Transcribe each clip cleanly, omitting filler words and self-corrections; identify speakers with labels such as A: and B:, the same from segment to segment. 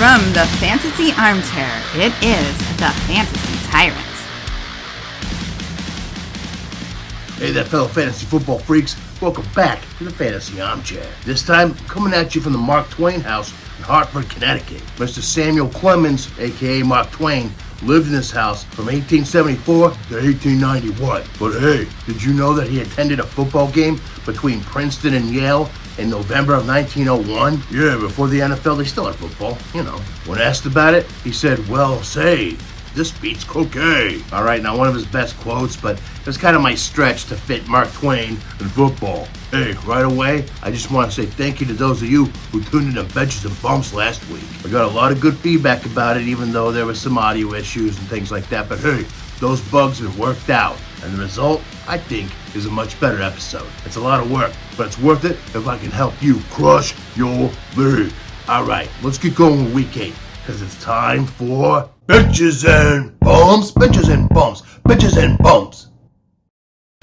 A: From the Fantasy Armchair, it is the Fantasy TyRant.
B: Hey there, fellow fantasy football freaks. Welcome back to the Fantasy Armchair. This time, coming at you from the Mark Twain house in Hartford, Connecticut. Mr. Samuel Clemens, aka Mark Twain, lived in this house from 1874 to 1891. But hey, did you know that he attended a football game between Princeton and Yale in November of 1901? Yeah, before the NFL, they still had football, you know. When asked about it, he said, well, say, this beats croquet. All right, not one of his best quotes, but it was kind of my stretch to fit Mark Twain in football. Hey, right away, I just want to say thank you to those of you who tuned in to Benches and Bumps last week. I got a lot of good feedback about it, even though there were some audio issues and things like that. But hey, those bugs have worked out, and the result, I think, is a much better episode. It's a lot of work, but it's worth it if I can help you crush your league. All right, let's get going with week 8, because it's time for Benches and Bumps, Benches and Bumps, Benches and Bumps.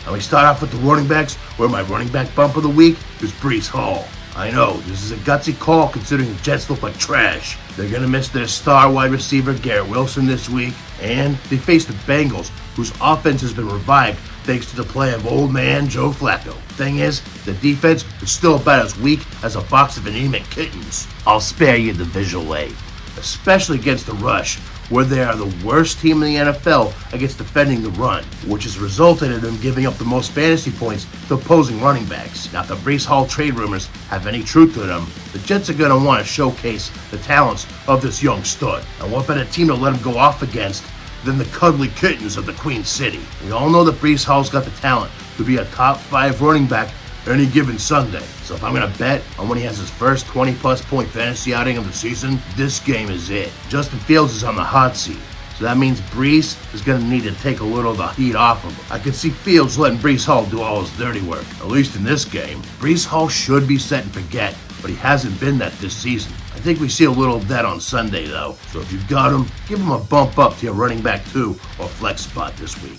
B: And we start off with the running backs, where my running back bump of the week is Breece Hall. I know, this is a gutsy call considering the Jets look like trash. They're going to miss their star wide receiver Garrett Wilson this week, and they face the Bengals, whose offense has been revived thanks to the play of old man Joe Flacco. Thing is, the defense is still about as weak as a box of anemic kittens. I'll spare you the visual aid, especially against the rush, where they are the worst team in the NFL against defending the run, which has resulted in them giving up the most fantasy points to opposing running backs. Now, if the Breece Hall trade rumors have any truth to them, the Jets are going to want to showcase the talents of this young stud. And what better team to let him go off against than the cuddly kittens of the Queen City? We all know that Breece Hall's got the talent to be a top 5 running back any given Sunday. So if I'm going to bet on when he has his first 20-plus point fantasy outing of the season, this game is it. Justin Fields is on the hot seat, so that means Breece is going to need to take a little of the heat off of him. I can see Fields letting Breece Hall do all his dirty work, at least in this game. Breece Hall should be set and forget, but he hasn't been that this season. I think we see a little of that on Sunday, though. So if you've got him, give him a bump up to your running back 2 or flex spot this week.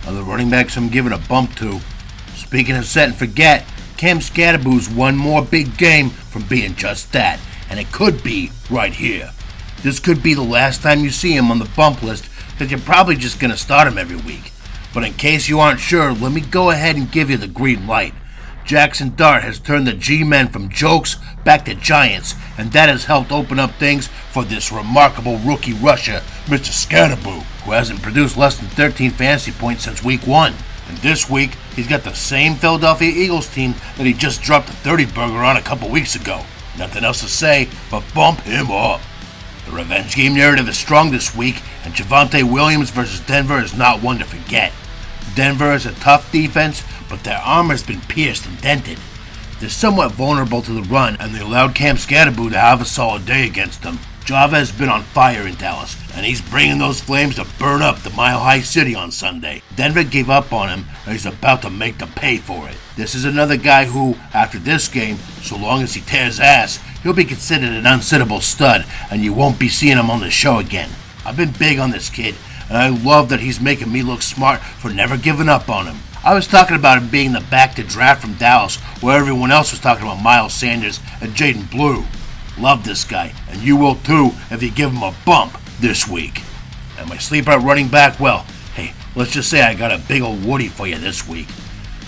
C: Other running backs I'm giving a bump to. Speaking of set and forget, Cam Scatterboo's one more big game from being just that, and it could be right here. This could be the last time you see him on the bump list, because you're probably just going to start him every week. But in case you aren't sure, let me go ahead and give you the green light. Jackson Dart has turned the G-men from jokes back to giants, and that has helped open up things for this remarkable rookie rusher, Mr. Scatterboo, who hasn't produced less than 13 fantasy points since week 1. And this week, he's got the same Philadelphia Eagles team that he just dropped a 30-burger on a couple weeks ago. Nothing else to say but bump him up. The revenge game narrative is strong this week, and Javonte Williams versus Denver is not one to forget. Denver is a tough defense, but their armor has been pierced and dented. They're somewhat vulnerable to the run, and they allowed Cam Scatterboo to have a solid day against them. Java has been on fire in Dallas, and he's bringing those flames to burn up the Mile High City on Sunday. Denver gave up on him, and he's about to make them pay for it. This is another guy who, after this game, so long as he tears ass, he'll be considered an unsittable stud, and you won't be seeing him on the show again. I've been big on this kid, and I love that he's making me look smart for never giving up on him. I was talking about him being the back to draft from Dallas, where everyone else was talking about Miles Sanders and Jaden Blue. Love this guy, and you will too if you give him a bump this week. And my sleeper at running back, well, hey, let's just say I got a big old Woody for you this week.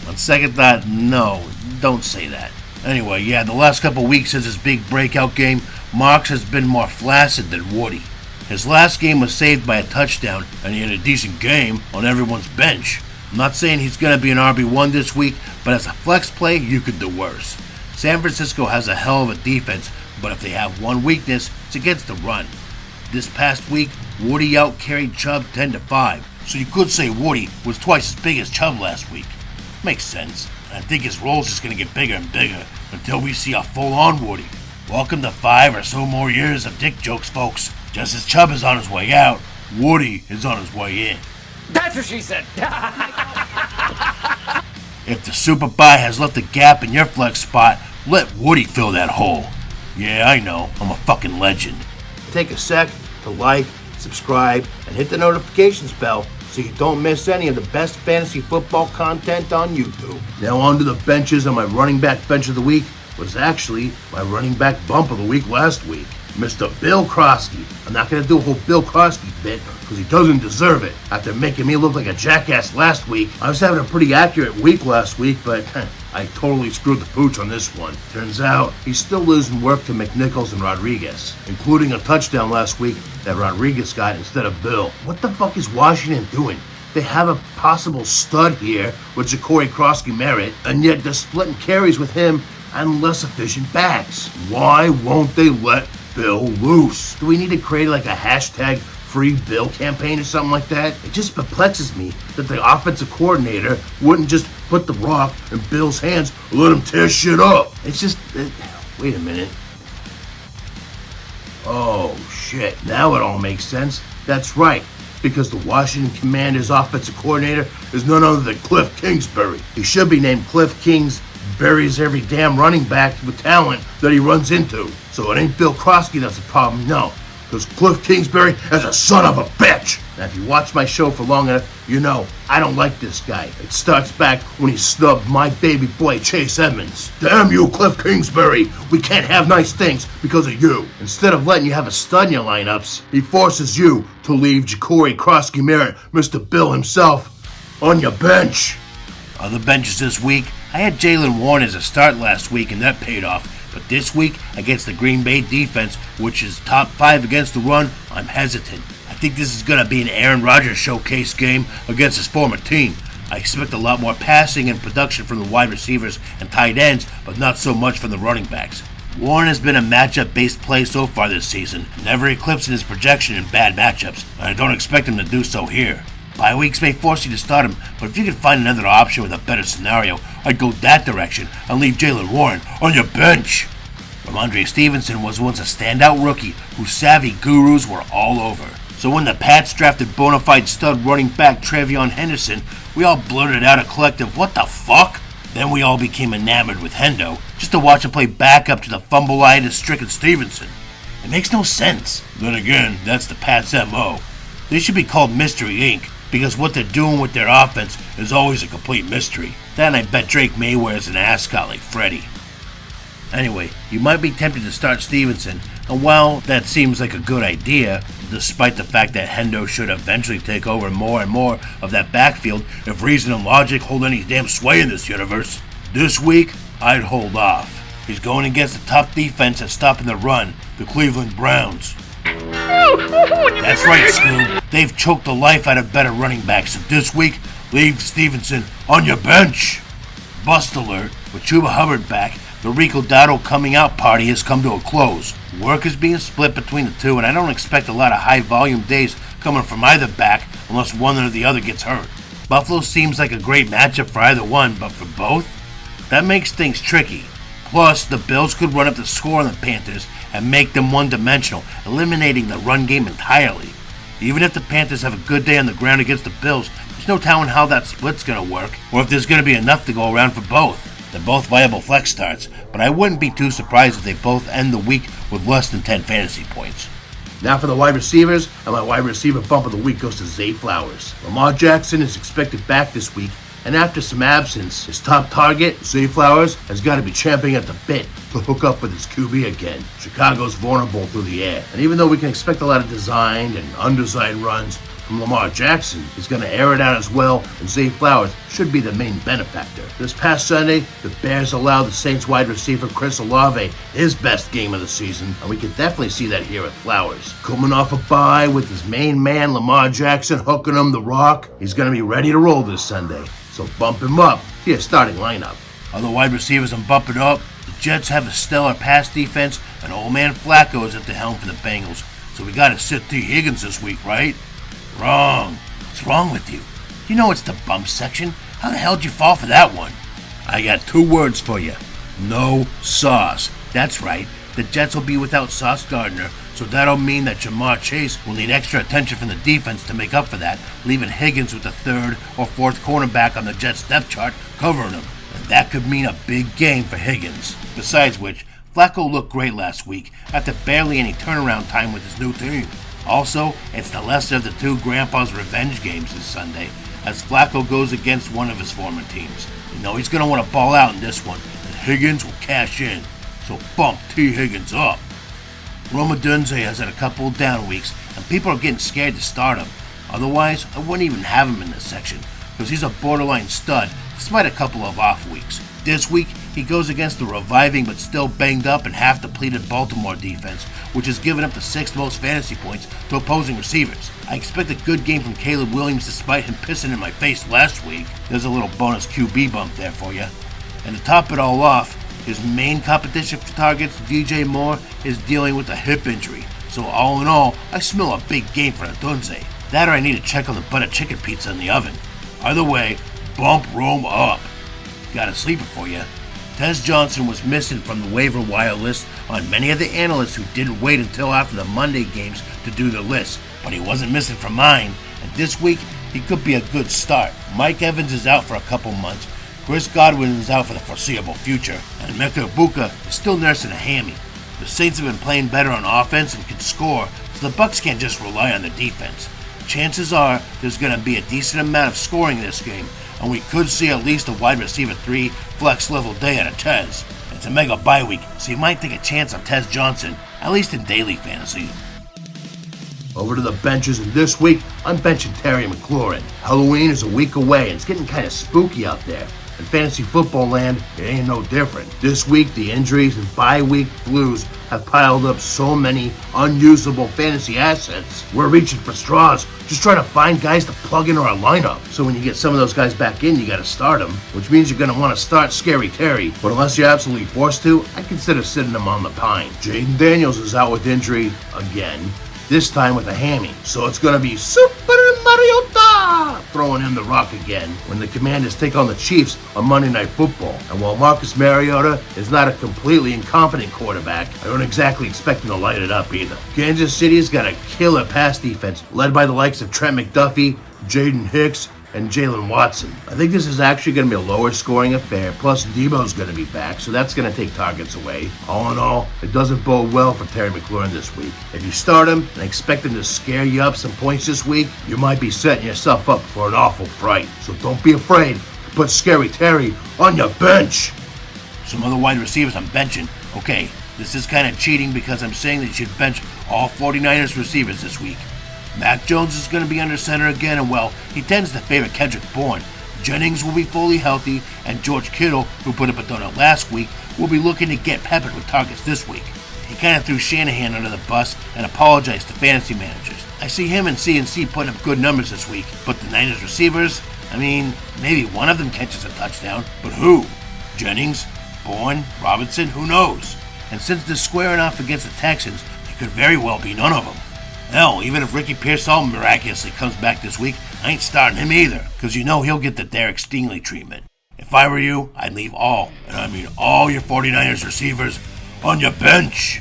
C: On second thought, no, don't say that. Anyway, yeah, the last couple weeks since his big breakout game, Marks has been more flaccid than Woody. His last game was saved by a touchdown, and he had a decent game on everyone's bench. I'm not saying he's going to be an RB1 this week, but as a flex play, you could do worse. San Francisco has a hell of a defense, but if they have one weakness, it's against the run. This past week, Woody out-carried Chubb 10-5, so you could say Woody was twice as big as Chubb last week. Makes sense, and I think his role's just going to get bigger and bigger until we see a full-on Woody. Welcome to 5 or so more years of dick jokes, folks. Just as Chubb is on his way out, Woody is on his way in.
D: That's what she said!
C: If the Super Bye has left a gap in your flex spot, let Woody fill that hole. Yeah, I know, I'm a fucking legend.
B: Take a sec to like, subscribe, and hit the notifications bell so you don't miss any of the best fantasy football content on YouTube. Now on to the benches, and my running back bench of the week was actually my running back bump of the week last week. Mr. Bill Krosky. I'm not going to do a whole Bill Krosky bit because he doesn't deserve it. After making me look like a jackass last week, I was having a pretty accurate week last week, but I totally screwed the pooch on this one. Turns out, he's still losing work to McNichols and Rodriguez, including a touchdown last week that Rodriguez got instead of Bill. What the fuck is Washington doing? They have a possible stud here with Ja'Cory Krosky-Merritt, and yet they're splitting carries with him and less efficient backs. Why won't they let Bill loose? Do we need to create like a hashtag Free Bill campaign or something like that? It just perplexes me that the offensive coordinator wouldn't just put the rock in Bill's hands and let him tear shit up. It's just, wait a minute. Oh shit, now it all makes sense. That's right, because the Washington Commanders offensive coordinator is none other than Cliff Kingsbury. He should be named Cliff Kings buries every damn running back with talent that he runs into. So it ain't Bill Krosky that's the problem, no. Because Cliff Kingsbury is a son of a bitch. Now if you watch my show for long enough, you know I don't like this guy. It starts back when he snubbed my baby boy Chase Edmonds. Damn you, Cliff Kingsbury. We can't have nice things because of you. Instead of letting you have a stud in your lineups, he forces you to leave Ja'Cory Krosky-Merritt, Mr. Bill himself, on your bench.
C: On the benches this week, I had Jaylen Warren as a start last week and that paid off. But this week, against the Green Bay defense, which is top 5 against the run, I'm hesitant. I think this is going to be an Aaron Rodgers showcase game against his former team. I expect a lot more passing and production from the wide receivers and tight ends, but not so much from the running backs. Warren has been a matchup-based play so far this season, never eclipsing his projection in bad matchups, and I don't expect him to do so here. Bye weeks may force you to start him, but if you can find another option with a better scenario, I'd go that direction and leave Jaylen Warren on your bench. Ramondre Stevenson was once a standout rookie whose savvy gurus were all over. So when the Pats drafted bona fide stud running back Travion Henderson, we all blurted out a collective, "What the fuck?" Then we all became enamored with Hendo, just to watch him play backup to the fumble-itis-stricken Stevenson. It makes no sense. Then again, that's the Pats' MO. They should be called Mystery Inc., because what they're doing with their offense is always a complete mystery. Then I bet Drake May wears an ascot like Freddy. Anyway, you might be tempted to start Stevenson, and while that seems like a good idea, despite the fact that Hendo should eventually take over more and more of that backfield if reason and logic hold any damn sway in this universe, this week, I'd hold off. He's going against the top defense at stopping the run, the Cleveland Browns. That's right, Scoob. They've choked the life out of better running backs, so this week, leave Stevenson on your bench. Bust alert, with Chuba Hubbard back, the Rico Dotto coming out party has come to a close. Work is being split between the two, and I don't expect a lot of high-volume days coming from either back unless one or the other gets hurt. Buffalo seems like a great matchup for either one, but for both? That makes things tricky. Plus, the Bills could run up the score on the Panthers and make them one-dimensional, eliminating the run game entirely. Even if the Panthers have a good day on the ground against the Bills, there's no telling how that split's going to work, or if there's going to be enough to go around for both. They're both viable flex starts, but I wouldn't be too surprised if they both end the week with less than 10 fantasy points.
B: Now for the wide receivers, and my wide receiver bump of the week goes to Zay Flowers. Lamar Jackson is expected back this week, and after some absence, his top target, Zay Flowers, has got to be champing at the bit to hook up with his QB again. Chicago's vulnerable through the air, and even though we can expect a lot of designed and undesigned runs from Lamar Jackson, he's going to air it out as well, and Zay Flowers should be the main benefactor. This past Sunday, the Bears allowed the Saints wide receiver Chris Olave his best game of the season, and we can definitely see that here at Flowers. Coming off a bye with his main man Lamar Jackson hooking him the rock, he's going to be ready to roll this Sunday. So bump him up to your starting lineup.
C: Other wide receivers I'm bumping up. The Jets have a stellar pass defense, and old man Flacco is at the helm for the Bengals. So we gotta sit T. Higgins this week, right? Wrong. What's wrong with you? You know it's the bump section. How the hell did you fall for that one? I got 2 words for you. No sauce. That's right. The Jets will be without Sauce Gardner, so that'll mean that Jamar Chase will need extra attention from the defense to make up for that, leaving Higgins with the 3rd or 4th cornerback on the Jets depth chart covering him. And that could mean a big game for Higgins. Besides which, Flacco looked great last week after barely any turnaround time with his new team. Also, it's the lesser of the 2 Grandpa's revenge games this Sunday, as Flacco goes against one of his former teams. You know he's going to want to ball out in this one, and Higgins will cash in. So bump T. Higgins up. Roma Dunze has had a couple of down weeks, and people are getting scared to start him. Otherwise, I wouldn't even have him in this section, because he's a borderline stud, despite a couple of off weeks. This week, he goes against the reviving but still banged up and half-depleted Baltimore defense, which has given up the 6th most fantasy points to opposing receivers. I expect a good game from Caleb Williams despite him pissing in my face last week. There's a little bonus QB bump there for you. And to top it all off, his main competition for targets, DJ Moore, is dealing with a hip injury. So all in all, I smell a big game for Adunze. That or I need to check on the butter chicken pizza in the oven. Either way, bump Rome up. Got a sleeper for you. Tez Johnson was missing from the waiver wire list on many of the analysts who didn't wait until after the Monday games to do their list, but he wasn't missing from mine, and this week he could be a good start. Mike Evans is out for a couple months, Chris Godwin is out for the foreseeable future, and Mecca Ibuka is still nursing a hammy. The Saints have been playing better on offense and can score, so the Bucs can't just rely on the defense. Chances are there's going to be a decent amount of scoring in this game, and we could see at least a wide receiver 3 flex level day out of Tez. It's a mega bye week, so you might take a chance on Tez Johnson, at least in daily fantasy.
B: Over to the benches, and this week, I'm benching Terry McLaurin. Halloween is a week away, and it's getting kind of spooky out there. In fantasy football land, it ain't no different. This week, the injuries and bye week blues have piled up so many unusable fantasy assets. We're reaching for straws, just trying to find guys to plug into our lineup. So when you get some of those guys back in, you gotta start them, which means you're gonna want to start Scary Terry. But unless you're absolutely forced to, I consider sitting him on the pine. Jaden Daniels is out with injury again, this time with a hammy. So it's gonna be Super Mariota throwing him the rock again when the Commanders take on the Chiefs on Monday Night Football. And while Marcus Mariota is not a completely incompetent quarterback, I don't exactly expect him to light it up either. Kansas City's got a killer pass defense led by the likes of Trent McDuffie, Jaden Hicks, and Jalen Watson. I think this is actually going to be a lower scoring affair, plus Debo's going to be back, so that's going to take targets away. All in all, it doesn't bode well for Terry McLaurin this week. If you start him and expect him to scare you up some points this week, you might be setting yourself up for an awful fright. So don't be afraid to put Scary Terry on your bench.
C: Some other wide receivers I'm benching. Okay, this is kind of cheating because I'm saying that you should bench all 49ers receivers this week. Mac Jones is going to be under center again, and well, he tends to favor Kendrick Bourne. Jennings will be fully healthy, and George Kittle, who put up a donut last week, will be looking to get peppered with targets this week. He kind of threw Shanahan under the bus and apologized to fantasy managers. I see him and CNC putting up good numbers this week, but the Niners receivers, maybe one of them catches a touchdown, but who? Jennings? Bourne? Robinson? Who knows? And since they're squaring off against the Texans, it could very well be none of them. Hell, even if Ricky Pearsall miraculously comes back this week, I ain't starting him either, because you know he'll get the Derek Stingley treatment. If I were you, I'd leave all, and I mean all your 49ers receivers, on your bench.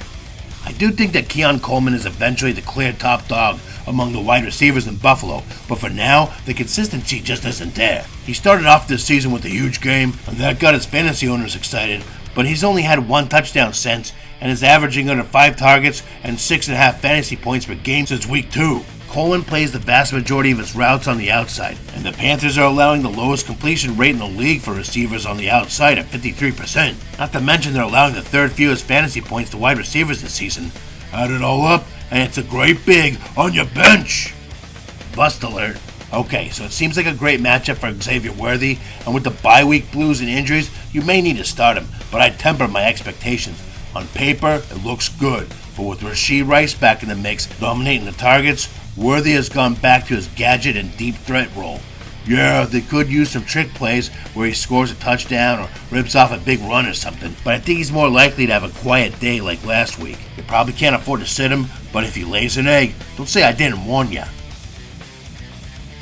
C: I do think that Keon Coleman is eventually the clear top dog among the wide receivers in Buffalo, but for now, the consistency just isn't there. He started off this season with a huge game, and that got his fantasy owners excited, but he's only had 1 touchdown since, and is averaging under 5 targets and 6.5 fantasy points per game since week 2. Coleman plays the vast majority of his routes on the outside, and the Panthers are allowing the lowest completion rate in the league for receivers on the outside at 53%. Not to mention they're allowing the 3rd fewest fantasy points to wide receivers this season. Add it all up, and it's a great big on your bench. Bust alert. Okay, so it seems like a great matchup for Xavier Worthy, and with the bye week blues and injuries, you may need to start him, but I temper my expectations. On paper, it looks good, but with Rashee Rice back in the mix, dominating the targets, Worthy has gone back to his gadget and deep threat role. Yeah, they could use some trick plays where he scores a touchdown or rips off a big run or something, but I think he's more likely to have a quiet day like last week. You probably can't afford to sit him, but if he lays an egg, don't say I didn't warn ya.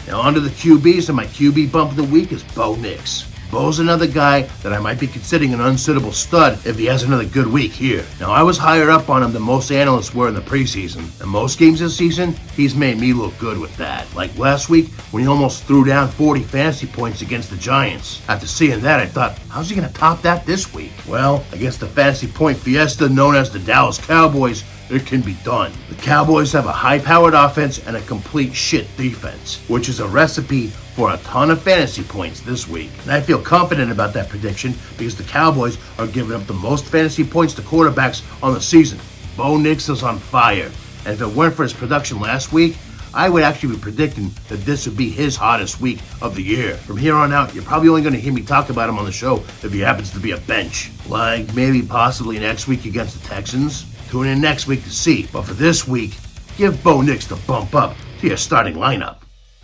B: Now onto the QBs, and my QB bump of the week is Bo Nix. Bo's another guy that I might be considering an unsittable stud if he has another good week here. Now, I was higher up on him than most analysts were in the preseason, and most games this season, he's made me look good with that. Like last week, when he almost threw down 40 fantasy points against the Giants. After seeing that, I thought, how's he going to top that this week? Well, against the fantasy point fiesta known as the Dallas Cowboys, it can be done. The Cowboys have a high-powered offense and a complete shit defense, which is a recipe for a ton of fantasy points this week. And I feel confident about that prediction because the Cowboys are giving up the most fantasy points to quarterbacks on the season. Bo Nix is on fire, and if it weren't for his production last week, I would actually be predicting that this would be his hottest week of the year. From here on out, you're probably only going to hear me talk about him on the show if he happens to be a bench. Like maybe possibly next week against the Texans. Tune in next week to see. But for this week, give Bo Nix the bump up to your starting lineup.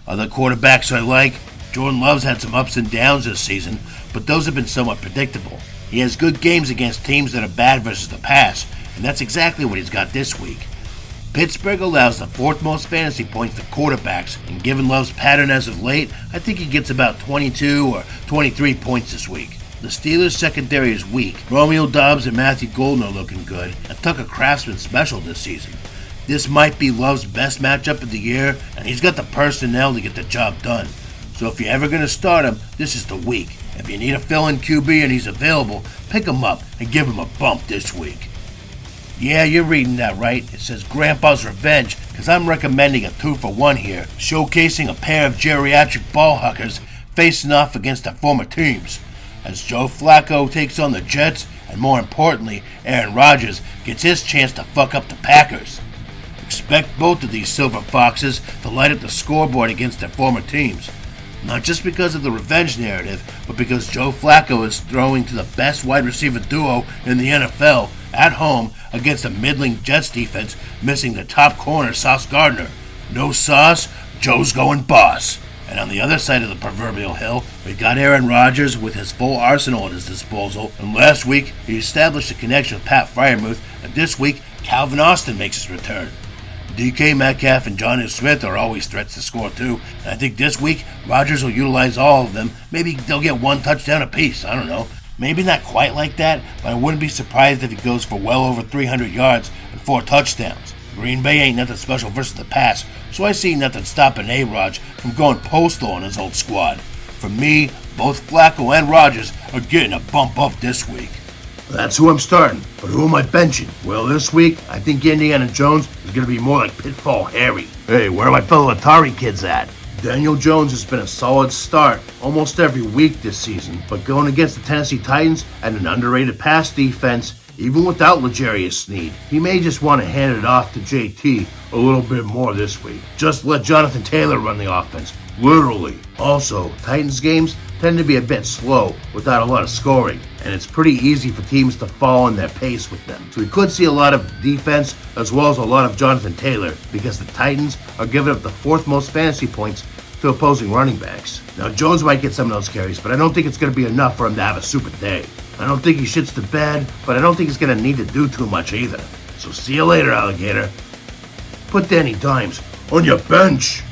C: Other quarterbacks I like, Jordan Love's had some ups and downs this season, but those have been somewhat predictable. He has good games against teams that are bad versus the pass, and that's exactly what he's got this week. Pittsburgh allows the fourth most fantasy points to quarterbacks, and given Love's pattern as of late, I think he gets about 22 or 23 points this week. The Steelers' secondary is weak. Romeo Doubs and Matthew Golden are looking good, and Tucker Craftsman's special this season. This might be Love's best matchup of the year, and he's got the personnel to get the job done. So if you're ever going to start him, this is the week. If you need a fill-in QB and he's available, pick him up and give him a bump this week. Yeah, you're reading that right. It says Grandpa's Revenge, because I'm recommending a 2-for-1 here, showcasing a pair of geriatric ball huckers facing off against their former teams. As Joe Flacco takes on the Jets, and more importantly, Aaron Rodgers gets his chance to fuck up the Packers. Expect both of these Silver Foxes to light up the scoreboard against their former teams. Not just because of the revenge narrative, but because Joe Flacco is throwing to the best wide receiver duo in the NFL at home against a middling Jets defense missing the top corner, Sauce Gardner. No sauce, Joe's going boss. And on the other side of the proverbial hill, we got Aaron Rodgers with his full arsenal at his disposal, and last week he established a connection with Pat Freiermuth, and this week Calvin Austin makes his return. DK Metcalf and Jonnu Smith are always threats to score too, and I think this week Rodgers will utilize all of them. Maybe they'll get one touchdown apiece, I don't know. Maybe not quite like that, but I wouldn't be surprised if he goes for well over 300 yards and 4 touchdowns. Green Bay ain't nothing special versus the pass, so I see nothing stopping A-Rod from going postal on his old squad. For me, both Flacco and Rodgers are getting a bump up this week.
B: That's who I'm starting, but who am I benching? Well, this week, I think Indiana Jones is going to be more like Pitfall Harry. Hey, where are my fellow Atari kids at? Daniel Jones has been a solid start almost every week this season, but going against the Tennessee Titans and an underrated pass defense, even without L'Jarius Sneed, he may just want to hand it off to JT a little bit more this week. Just let Jonathan Taylor run the offense, literally. Also, Titans games tend to be a bit slow without a lot of scoring, and it's pretty easy for teams to fall in their pace with them. So we could see a lot of defense as well as a lot of Jonathan Taylor, because the Titans are giving up the 4th most fantasy points to opposing running backs. Now Jones might get some of those carries, but I don't think it's going to be enough for him to have a super day. I don't think he shits the bed, but I don't think he's going to need to do too much either. So see you later, alligator. Put Danny Dimes on your bench.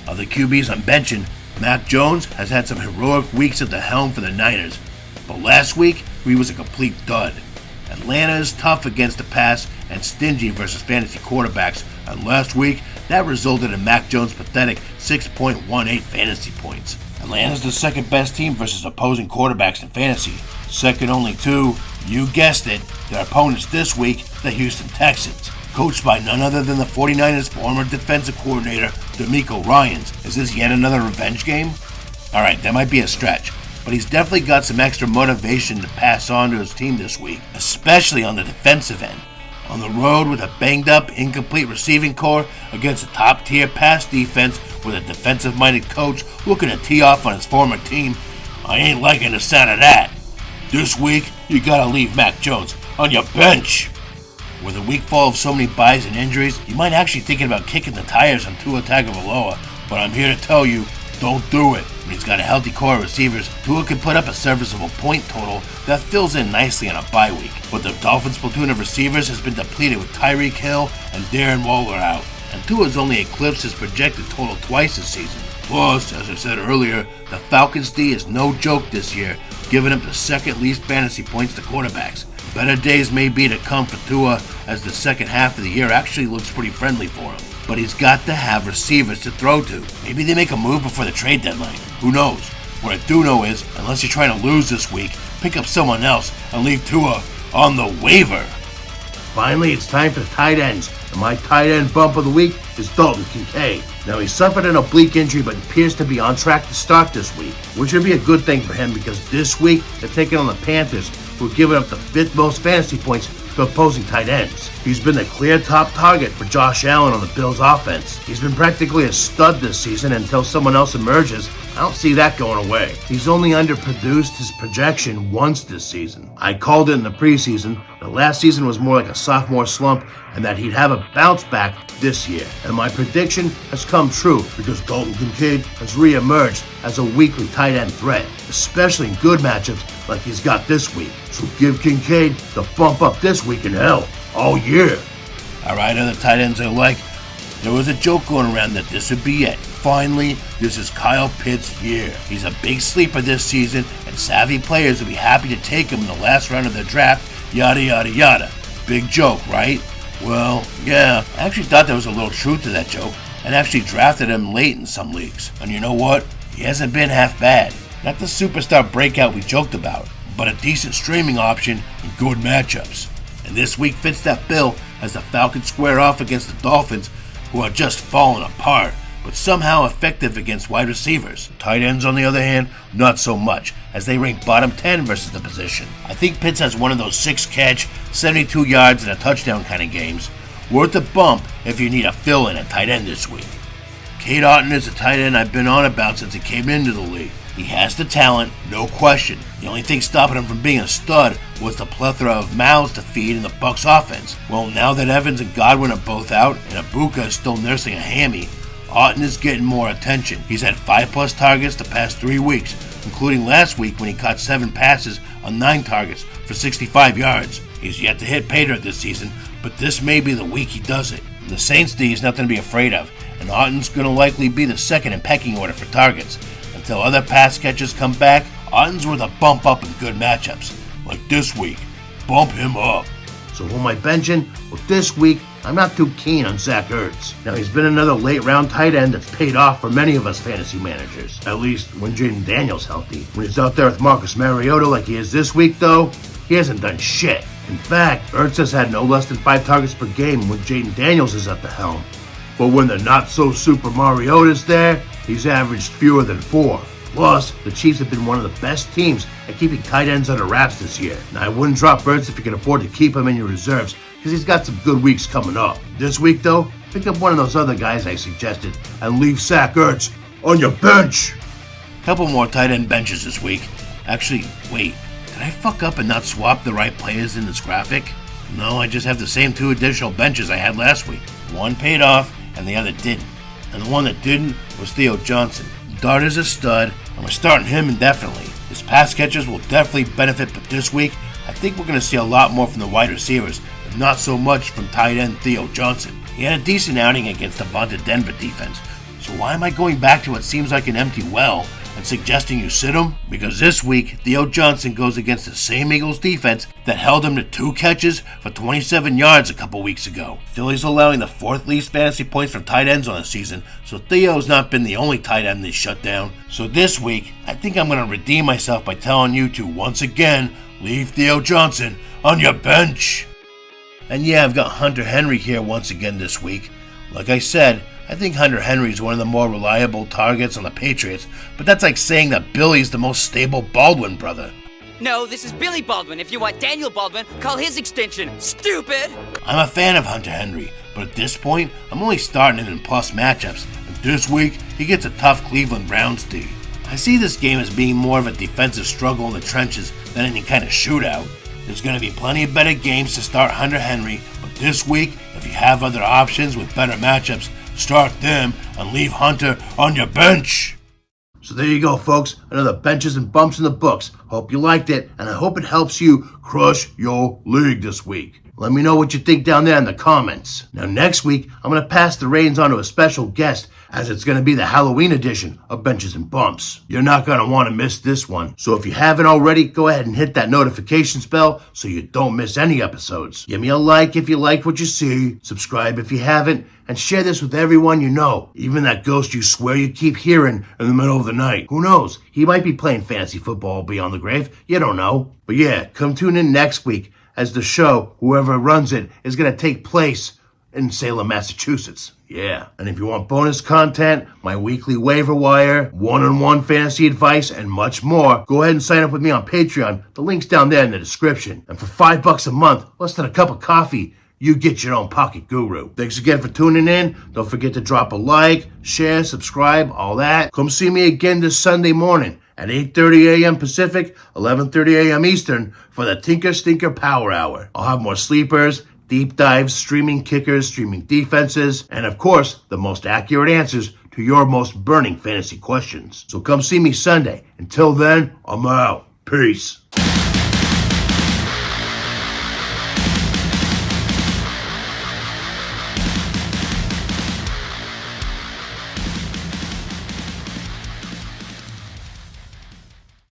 C: Other QBs I'm benching, Mac Jones has had some heroic weeks at the helm for the Niners, but last week he was a complete dud. Atlanta is tough against the pass and stingy versus fantasy quarterbacks, and last week that resulted in Mac Jones' pathetic 6.18 fantasy points. Atlanta's the second best team versus opposing quarterbacks in fantasy, second only to, you guessed it, their opponents this week, the Houston Texans. Coached by none other than the 49ers' former defensive coordinator, DeMeco Ryans. Is this yet another revenge game? Alright, that might be a stretch, but he's definitely got some extra motivation to pass on to his team this week, especially on the defensive end. On the road with a banged-up, incomplete receiving core against a top-tier pass defense with a defensive-minded coach looking to tee off on his former team, I ain't liking the sound of that. This week, you gotta leave Mac Jones on your bench. With a week full of so many buys and injuries, you might actually thinking about kicking the tires on Tua Tagovailoa, but I'm here to tell you, don't do it. When he's got a healthy core of receivers, Tua can put up a serviceable point total that fills in nicely on a bye week. But the Dolphins' platoon of receivers has been depleted with Tyreek Hill and Darren Waller out, and Tua's only eclipsed his projected total twice this season. Plus, as I said earlier, the Falcons' D is no joke this year, giving up the second least fantasy points to quarterbacks. Better days may be to come for Tua, as the second half of the year actually looks pretty friendly for him. But he's got to have receivers to throw to. Maybe they make a move before the trade deadline. Who knows? What I do know is, unless you're trying to lose this week, pick up someone else and leave Tua on the waiver.
B: Finally, it's time for the tight ends, and my tight end bump of the week is Dalton Kincaid. Now, he suffered an oblique injury but appears to be on track to start this week, which would be a good thing for him because this week they're taking on the Panthers, who are giving up the 5th most fantasy points to opposing tight ends. He's been the clear top target for Josh Allen on the Bills' offense. He's been practically a stud this season until someone else emerges. I don't see that going away. He's only underproduced his projection once this season. I called it in the preseason. The last season was more like a sophomore slump and that he'd have a bounce back this year. And my prediction has come true because Dalton Kincaid has re-emerged as a weekly tight end threat, especially in good matchups like he's got this week. So give Kincaid the bump up this week and hell, all year.
C: Alright, other tight ends I like. There was a joke going around that this would be it. Finally, this is Kyle Pitts' year. He's a big sleeper this season, and savvy players will be happy to take him in the last round of their draft, yada yada yada. Big joke, right? Well, yeah, I actually thought there was a little truth to that joke, and actually drafted him late in some leagues. And you know what? He hasn't been half bad. Not the superstar breakout we joked about, but a decent streaming option in good matchups. And this week fits that bill as the Falcons square off against the Dolphins, who are just falling apart, but somehow effective against wide receivers. Tight ends, on the other hand, not so much, as they rank bottom 10 versus the position. I think Pitts has one of those 6-catch, 72 yards and a touchdown kind of games, worth a bump if you need a fill-in at tight end this week. Cade Otton is a tight end I've been on about since he came into the league. He has the talent, no question. The only thing stopping him from being a stud was the plethora of mouths to feed in the Bucs offense. Well, now that Evans and Godwin are both out and Ibuka is still nursing a hammy, Otton is getting more attention. He's had 5+ targets the past 3 weeks, including last week when he caught 7 passes on 9 targets for 65 yards. He's yet to hit pay dirt this season, but this may be the week he does it. The Saints D is nothing to be afraid of, and Otton's going to likely be the second in pecking order for targets. Until other pass catchers come back, Otton's worth a bump up in good matchups. Like this week, bump him up.
B: So who am I benching? Well, this week, I'm not too keen on Zach Ertz. Now, he's been another late-round tight end that's paid off for many of us fantasy managers. At least when Jaden Daniels healthy. When he's out there with Marcus Mariota like he is this week, though, he hasn't done shit. In fact, Ertz has had no less than 5 targets per game when Jaden Daniels is at the helm. But when the not-so-super Mariota's there, he's averaged fewer than 4. Plus, the Chiefs have been one of the best teams at keeping tight ends under wraps this year. Now, I wouldn't drop Ertz if you can afford to keep him in your reserves, because he's got some good weeks coming up. This week, though, pick up one of those other guys I suggested and leave Zach Ertz on your bench.
C: Couple more tight end benches this week. Actually, wait, did I fuck up and not swap the right players in this graphic? No, I just have the same 2 additional benches I had last week. One paid off and the other didn't. And the one that didn't was Theo Johnson. Dart is a stud, and we're starting him indefinitely. His pass catchers will definitely benefit, but this week, I think we're going to see a lot more from the wide receivers, and not so much from tight end Theo Johnson. He had a decent outing against the vaunted Denver defense, so why am I going back to what seems like an empty well and suggesting you sit him? Because this week, Theo Johnson goes against the same Eagles defense that held him to 2 catches for 27 yards a couple weeks ago. Philly's allowing the 4th least fantasy points from tight ends on the season, so Theo's not been the only tight end they shut down. So this week, I think I'm going to redeem myself by telling you to once again leave Theo Johnson on your bench. And yeah, I've got Hunter Henry here once again this week. Like I said, I think Hunter Henry is one of the more reliable targets on the Patriots, but that's like saying that Billy's the most stable Baldwin brother.
D: No, this is Billy Baldwin. If you want Daniel Baldwin, call his extension. Stupid!
C: I'm a fan of Hunter Henry, but at this point, I'm only starting him in plus matchups, and this week, he gets a tough Cleveland Browns D. I see this game as being more of a defensive struggle in the trenches than any kind of shootout. There's going to be plenty of better games to start Hunter Henry, but this week, if you have other options with better matchups, start them and leave Hunter on your bench.
B: So there you go, folks. Another benches and bumps in the books. Hope you liked it, and I hope it helps you crush your league this week. Let me know what you think down there in the comments. Now, next week, I'm going to pass the reins on to a special guest, as it's going to be the Halloween edition of Benches and Bumps. You're not going to want to miss this one. So if you haven't already, go ahead and hit that notifications bell so you don't miss any episodes. Give me a like if you like what you see, subscribe if you haven't, and share this with everyone you know, even that ghost you swear you keep hearing in the middle of the night. Who knows? He might be playing fantasy football beyond the grave. You don't know. But yeah, come tune in next week as the show, whoever runs it, is going to take place in Salem, Massachusetts. Yeah, and if you want bonus content, my weekly waiver wire, one-on-one fantasy advice, and much more, go ahead and sign up with me on Patreon. The link's down there in the description. And for $5 a month, less than a cup of coffee, you get your own pocket guru. Thanks again for tuning in. Don't forget to drop a like, share, subscribe, all that. Come see me again this Sunday morning at 8:30 a.m. Pacific, 11:30 a.m. Eastern for the Tinker Stinker Power Hour. I'll have more sleepers, deep dives, streaming kickers, streaming defenses, and of course, the most accurate answers to your most burning fantasy questions. So come see me Sunday. Until then, I'm out. Peace.